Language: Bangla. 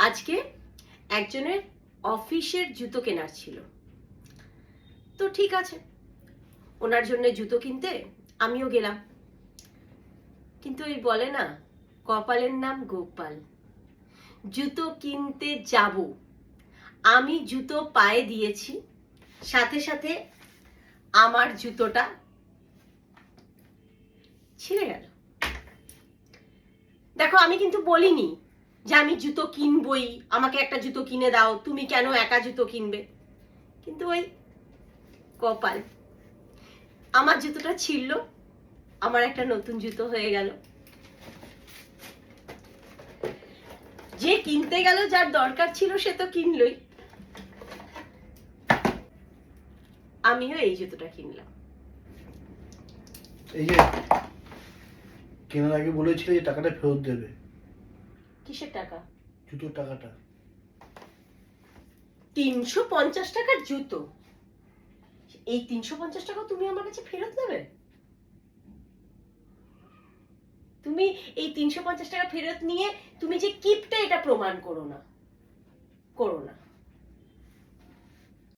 আজকে একজনের অফিসের জুতো কেনার ছিল, তো ঠিক আছে, ওনার জন্য জুতো কিনতে আমিও গেলাম। কিন্তু ওই বলে না, কপালের নাম গোপাল। জুতো কিনতে যাব, আমি জুতো পায়ে দিয়েছি, সাথে সাথে আমার জুতোটা ছিঁড়ে গেল। দেখো, আমি কিন্তু বলিনি যে আমি জুতো কিনবই, আমাকে একটা জুতো কিনে দাও, তুমি কেন একা জুতো কিনবে। কিন্তু ওই কপাল, আমার জুতোটা ছিঁড়লো, আমার একটা নতুন জুতো হয়ে গেল। যে কিনতে গেল, যার দরকার ছিল সে তো কিনলই, আমিও এই জুতোটা কিনলাম। এই যে কেনার আগে বলেছিলে যে টাকাটা ফেরত দেবে। কিসের টাকা? জুতোর টাকাটা। 350 টাকার জুতো, এই 350 টাকা তুমি আমার কাছে ফেরত দেবে? তুমি এই 350 টাকা ফেরত নিয়ে তুমি যে কিপটা, এটা প্রমাণ করো না, করো না।